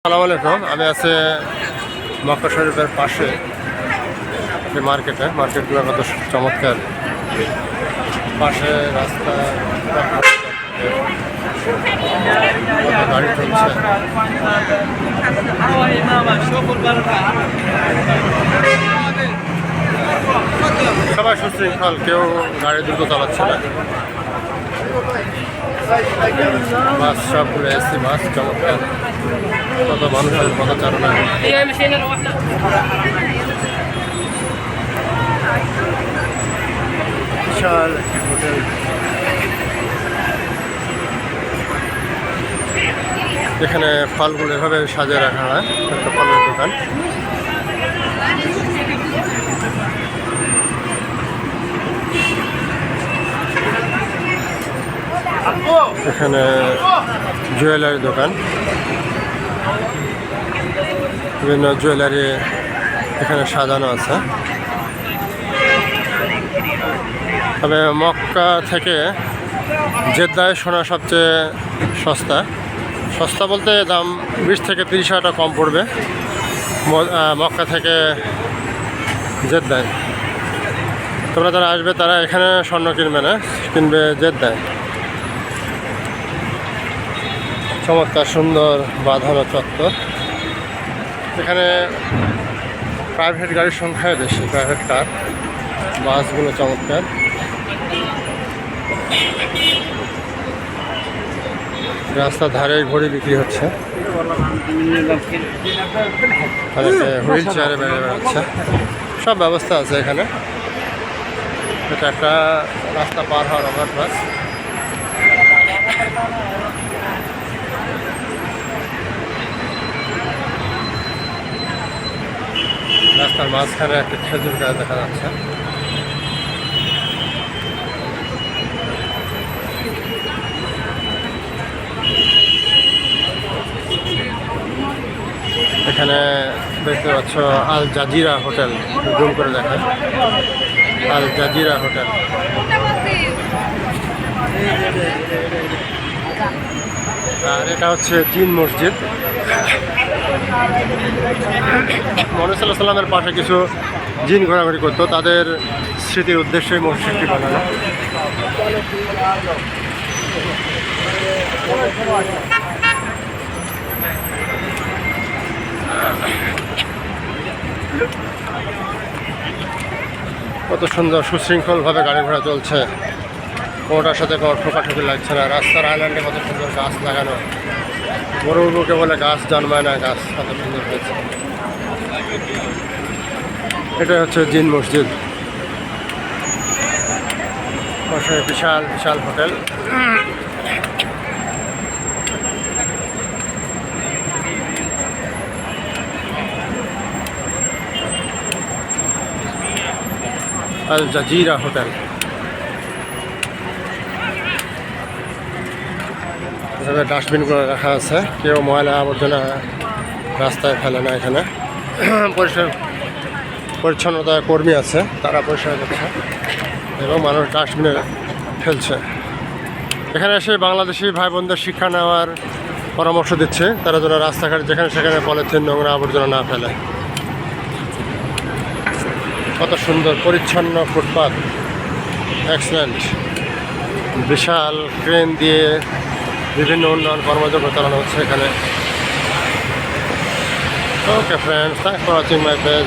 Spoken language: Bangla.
আসসালামু আলাইকুম। আমি আছি মক্কা শরীফের পাশে যে মার্কেটগুলো কত চমৎকার। পাশে রাস্তা গাড়ি চলছে। সবাই সুশৃঙ্খল, কেউ গাড়ি দ্রুত চালাচ্ছে না। বাস সবগুলো এসি বাস, চমৎকার। কত মানুষের পদচারণা। বিশাল হোটেল। এখানে ফলগুলো এভাবে সাজিয়ে রাখা হয়, একটা ফলের দোকান। এখানে জুয়েলারি দোকান, বিভিন্ন জুয়েলারি এখানে সাজানো আছে। তবে মক্কা থেকে জেদ্দায় সোনা সবচেয়ে সস্তা। সস্তা বলতে দাম 20 থেকে 30 টাকা কম পড়বে মক্কা থেকে জেদ্দায়। তোমরা যারা আসবে তারা এখানে স্বর্ণ কিনবে না, কিনবে জেদ্দায়। চমৎকার সুন্দর বাঁধানো চত্বর। এখানে প্রাইভেট গাড়ির সংখ্যাই বেশি, প্রাইভেট কার, বাসগুলো চমৎকার। রাস্তার ধারে ঘড়ি বিক্রি হচ্ছে, হুইল চেয়ারে বেড়ে বেড়াচ্ছে। সব ব্যবস্থা আছে এখানে। এটা একটা রাস্তা পার হওয়ার ওভারপাস। রাস্তার মাঝখানে একটা খেজুর গাছ দেখা যাচ্ছে। এখানে দেখতে পাচ্ছ আল জাজিরা হোটেল, জুম করে দেখেন, আল জাজিরা হোটেল। আর এটা হচ্ছে জিন মসজিদ। মুহাম্মদ সাল্লাল্লাহু আলাইহি ওয়াসাল্লামের পাশে কিছু জিন ঘোরাঘুরি করতো, তাদের স্মৃতির উদ্দেশ্যে মসজিদটি বানানো। কত সুন্দর সুশৃঙ্খলভাবে গাড়ি ঘোড়া চলছে, কোনোটার সাথে কোনো ঠোকাঠুকি লাগছে না। রাস্তার আইল্যান্ডে কত সুন্দর গাছ লাগানো। মরুভূমিকে বলে গাছ জন্মায় না, গাছ কত সুন্দর হয়েছে। এটা হচ্ছে জিন মসজিদ। পাশে বিশাল বিশাল হোটেল। Al Jazeera hotel. এখানে ডাস্টবিনগুলো রাখা আছে, কেউ ময়লা আবর্জনা রাস্তায় ফেলে না। এখানে পরিষ্কার পরিচ্ছন্নতা কর্মী আছে, তারা পরিষ্কার করছে এবং মানুষ ডাস্টবিনে ফেলছে। এখানে এসে বাংলাদেশি ভাই বোনদের শিক্ষা নেওয়ার পরামর্শ দিচ্ছে, তারা যেন রাস্তাঘাট যেখানে সেখানে পলিথিন নোংরা আবর্জনা না ফেলে। কত সুন্দর পরিচ্ছন্ন ফুটপাত, এক্সেলেন্ট। বিশাল ক্রেন দিয়ে বিভিন্ন উন্নয়ন কর্মযজ্ঞ চালানো হচ্ছে এখানে। Okay friends, thanks for watching my page.